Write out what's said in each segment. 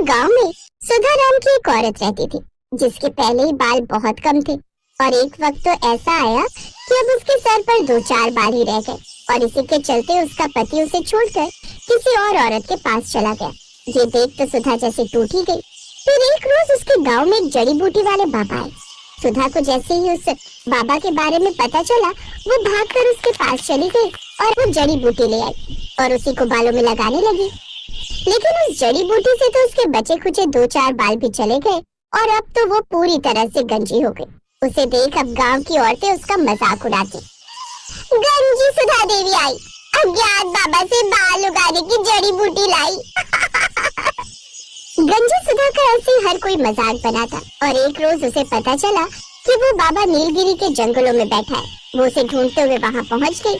गांव में सुधा नाम की एक औरत रहती थी जिसके पहले ही बाल बहुत कम थे। और एक वक्त तो ऐसा आया कि अब उसके सर पर 2-4 बाल ही रह गए और इसी के चलते उसका पति उसे छोड़कर किसी और औरत के पास चला गया। ये देख तो सुधा जैसे टूट ही गई। फिर एक रोज उसके गांव में एक जड़ी बूटी वाले बाबा आए। सुधा को जैसे ही उस बाबा के बारे में पता चला वो भागकर उसके पास चली गई और वो जड़ी बूटी ले आई और उसी को बालों में लगाने लगी। लेकिन उस जड़ी बूटी से तो उसके बचे खुचे 2-4 बाल भी चले गए और अब तो वो पूरी तरह से गंजी हो गई। उसे देख अब गांव की औरतें उसका मजाक उड़ाती। गंजी सुधा देवी आई, अज्ञात बाबा से बाल उगाने की जड़ी बूटी लाई। गंजी सुधा का ऐसे हर कोई मजाक बनाता और एक रोज उसे पता चला कि वो बाबा नीलगिरी के जंगलों में बैठा है। वो उसे ढूंढते हुए वहां पहुंच गई।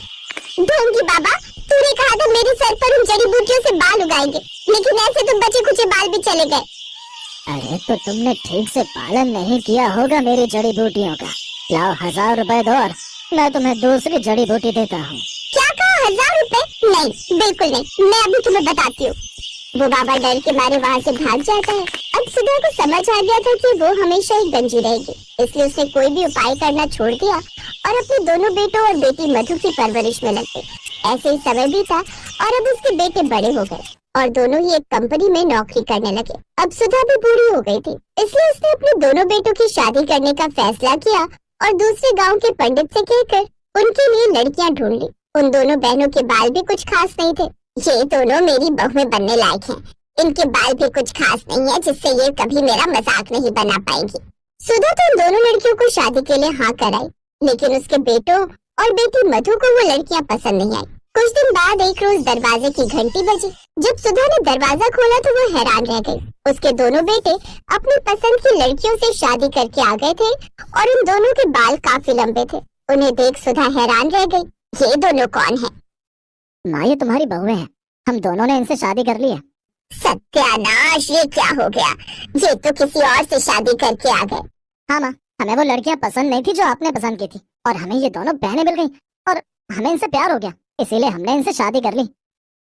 ढोंगी बाबा, तूने कहा था मेरे सर पर उन जड़ी बूटियों से बाल उगाएंगे, लेकिन ऐसे तो बचे कुछ बाल भी चले गए। अरे तो तुमने ठीक से पालन नहीं किया होगा मेरी जड़ी बूटियों का। लाओ 1000 रुपए दो और मैं तुम्हें दूसरी जड़ी बूटी देता हूँ। क्या कहा 1000 रुपए? नहीं, बिल्कुल नहीं, मैं अभी तुम्हें बताती हूँ। वो बाबा डर के मारे वहाँ से भाग जाता है। अब सुधा को समझ आ गया था कि वो हमेशा ही गंजी रहेगी, इसलिए उसने कोई भी उपाय करना छोड़ दिया और अपने दोनों बेटों और बेटी मधु की परवरिश में लग गई। ऐसे ही समय बीता और अब उसके बेटे बड़े हो गए और दोनों ही एक कंपनी में नौकरी करने लगे। अब सुधा भी बूढ़ी हो गई थी, इसलिए उसने अपने दोनों बेटों की शादी करने का फैसला किया और दूसरे गांव के पंडित से कहकर उनके लिए लड़कियां ढूंढ ली। उन दोनों बहनों के बाल भी कुछ खास नहीं थे। ये दोनों मेरी बहुएं बनने लायक हैं। इनके बाल भी कुछ खास नहीं है जिससे ये कभी मेरा मजाक नहीं बना पाएंगी। सुधा तो उन दोनों लड़कियों को शादी के लिए हाँ कराई, लेकिन उसके बेटों और बेटी मधु को वो लड़कियां पसंद नहीं आई। कुछ दिन बाद एक रोज दरवाजे की घंटी बजी। जब सुधा ने दरवाजा खोला तो वो हैरान रह गई। उसके दोनों बेटे अपनी पसंद की लड़कियों से शादी करके आ गए थे और उन दोनों के बाल काफी लंबे थे। उन्हें देख सुधा हैरान रह गई। ये दोनों कौन है? माँ, ये तुम्हारी बहुएं हैं। हम दोनों ने इनसे शादी कर ली है। सत्यानाश, ये क्या हो गया? ये तो किसी और से शादी करके आ गए। हाँ माँ, हमें वो लड़कियाँ पसंद नहीं थी जो आपने पसंद की थी और हमें ये दोनों बहनें मिल गईं और हमें इनसे प्यार हो गया, इसीलिए हमने इनसे शादी कर ली।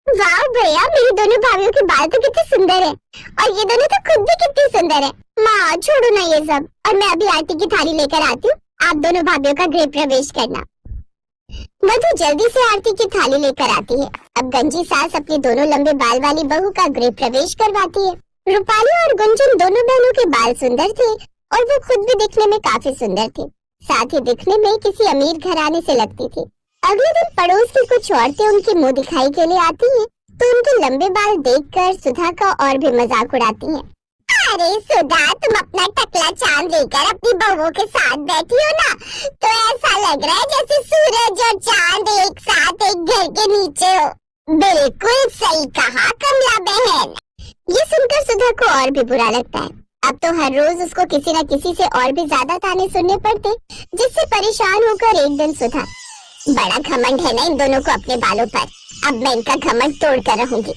वाह भैया, मेरी दोनों भाभियों के बाल तो कितने सुंदर है और ये दोनों तो खुद भी कितनी सुंदर है। माँ छोड़ो ना ये सब, और मैं अभी आरती की थाली लेकर आती हूँ। आप दोनों भाभियों का गृह प्रवेश करना। मधु जल्दी से आरती की थाली लेकर आती है। अब गंजी सास अपनी दोनों लंबे बाल वाली बहू का गृह प्रवेश करवाती है। रूपाली और गुंजन दोनों बहनों के बाल सुंदर थे और वो खुद भी दिखने में काफी सुंदर थी, साथ ही दिखने में किसी अमीर घराने से लगती थी। अगले दिन पड़ोस की कुछ औरतें उनकी मुंह दिखाई के लिए आती हैं, तो उनके लंबे बाल देखकर सुधा का और भी मजाक उड़ाती हैं। अरे सुधा, तुम अपना टकला चांद लेकर अपनी बहुओं के साथ बैठी हो ना, तो ऐसा लग रहा है जैसे सूरज और चांद एक साथ एक घर के नीचे हो। बिल्कुल सही कहा कमला बहन। ये सुनकर सुधा को और भी बुरा लगता है। अब तो हर रोज उसको किसी न किसी से और भी ज्यादा ताने सुनने पड़ते, जिससे परेशान होकर एक दिन सुधा, बड़ा घमंड है ना इन दोनों को अपने बालों पर, अब मैं इनका घमंड तोड़ कर रहूंगी।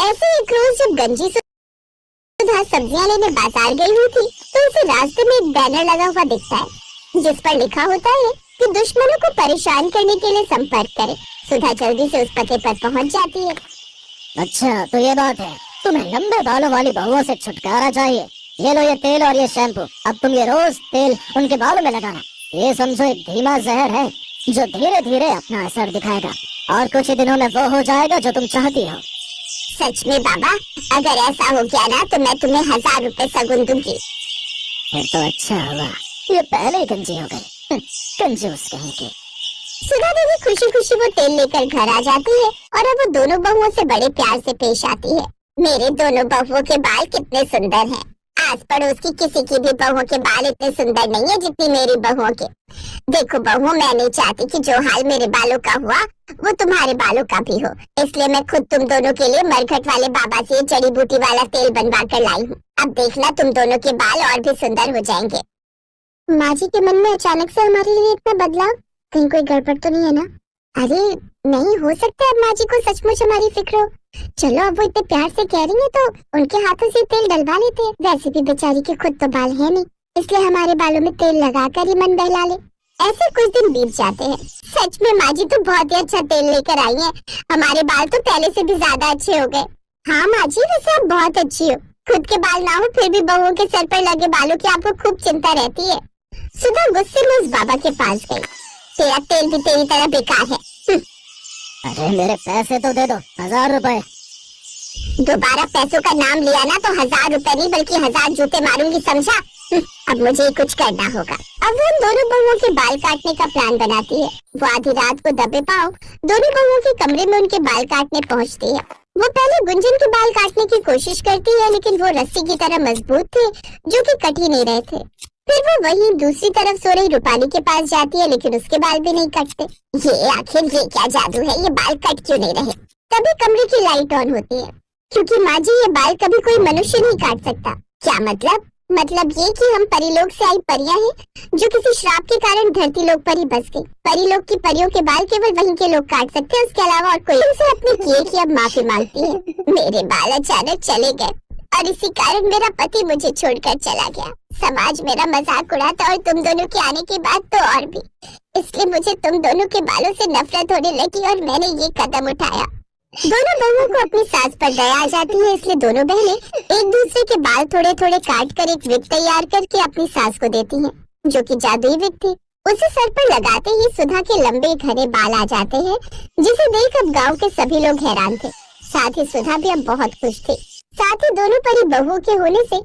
ऐसे एक रोज जब गंजी सुधा सब्जियां लेने बाजार गई हुई थी, तो उसे रास्ते में एक बैनर लगा हुआ दिखता है जिस पर लिखा होता है कि दुश्मनों को परेशान करने के लिए संपर्क करें। सुधा जल्दी से उस पते पर पहुंच जाती है। अच्छा तो ये बात है, तुम्हें लंबे बालों वाली बहुओं से छुटकारा चाहिए। ये लो ये तेल और ये शैम्पू, अब तुम ये रोज तेल उनके बालों में लगाना। ये समझो एक धीमा जहर है जो धीरे धीरे अपना असर दिखाएगा और कुछ ही दिनों में वो हो जाएगा जो तुम चाहती हो। सच में बाबा, अगर ऐसा हो गया ना तो मैं तुम्हें 1000 रुपए सगुन दूंगी। फिर तो अच्छा हुआ, ये पहले ही गंजी हो गई, कंजूस कहीं की। सुधा देवी खुशी खुशी वो तेल लेकर घर आ जाती है और अब वो दोनों बहुओं से बड़े प्यार से पेश आती है। मेरे दोनों बहुओं के बाल कितने सुंदर हैं। आस पड़ोस की किसी की भी बहुओं के बाल इतने सुंदर नहीं है जितनी मेरी बहुओं के। देखो बहुओं, मैं नहीं चाहती कि जो हाल मेरे बालों का हुआ वो तुम्हारे बालों का भी हो, इसलिए मैं खुद तुम दोनों के लिए मरघट वाले बाबा से जड़ी बूटी वाला तेल बनवा कर लाई हूँ। अब देखना तुम दोनों के बाल और भी सुंदर हो जाएंगे। माँ जी के मन में अचानक से हमारे लिए इतना बदलाव, कहीं कोई गड़बड़ तो नहीं है ना? अरे नहीं, हो सकता है अब माँ जी को सचमुच हमारी फिक्र हो। चलो, अब वो इतने प्यार से कह रही है तो उनके हाथों से तेल डलवा लेते हैं। वैसे भी बेचारी के खुद तो बाल है नहीं, इसलिए हमारे बालों में तेल लगाकर ही मन बहला ले। ऐसे कुछ दिन बीत जाते हैं। सच में माँ जी तो बहुत ही अच्छा तेल लेकर आई हैं। हमारे बाल तो पहले से भी ज्यादा अच्छे हो गए। हाँ माँ जी, वैसे आप बहुत अच्छी हो। खुद के बाल ना हो फिर भी बहुओं के सर पर लगे बालों की आपको खूब चिंता रहती है। सुधा गुस्से में उस बाबा के पास गई। तेरा तेल भी तेरी तरह बेकार है। अरे मेरे पैसे तो दे दो, 1000 रुपए। दोबारा पैसों का नाम लिया ना तो 1000 रुपए नहीं बल्कि 1000 जूते मारूंगी, समझा? अब मुझे कुछ करना होगा। अब वो उन दोनों बहुओं के बाल काटने का प्लान बनाती है। वो आधी रात को दबे पाँव दोनों बहुओं के कमरे में उनके बाल काटने पहुंचती है। वो पहले गुंजन के बाल काटने की कोशिश करती है लेकिन वो रस्सी की तरह मजबूत थे जो कि कट ही नहीं रहे थे। फिर वो वहीं दूसरी तरफ सो रही रूपाली के पास जाती है लेकिन उसके बाल भी नहीं कटते। ये आखिर ये क्या जादू है, ये बाल कट क्यों नहीं रहे? तभी कमरे की लाइट ऑन होती है। क्योंकि माँ जी ये बाल कभी कोई मनुष्य नहीं काट सकता। क्या मतलब? मतलब ये कि हम परीलोक से आई परियां हैं जो किसी श्राप के कारण धरती लोक पर ही बस गई। परीलोक की परियों के बाल केवल वहीं के लोग काट सकते हैं, उसके अलावा और कोई। उनसे अपने किए की अब माफी मांगती है। मेरे बाल अचानक चले गए और इसी कारण मेरा पति मुझे छोड़कर चला गया। समाज मेरा मजाक उड़ाता और तुम दोनों के आने के बाद तो और भी। इसलिए मुझे तुम दोनों के बालों से नफरत होने लगी और मैंने ये कदम उठाया। दोनों बहुओं को अपनी सास पर दया आ जाती है, इसलिए दोनों बहनें एक दूसरे के बाल थोड़े थोड़े काट कर एक विग तैयार करके अपनी सास को देती हैं, जो कि जादुई विग थी। उसे सर पर लगाते ही सुधा के लंबे घने बाल आ जाते हैं, जिसे देख अब गांव के सभी लोग हैरान थे। साथ ही सुधा भी अब बहुत खुश थी। साथ ही दोनों परी बहुओं के होने से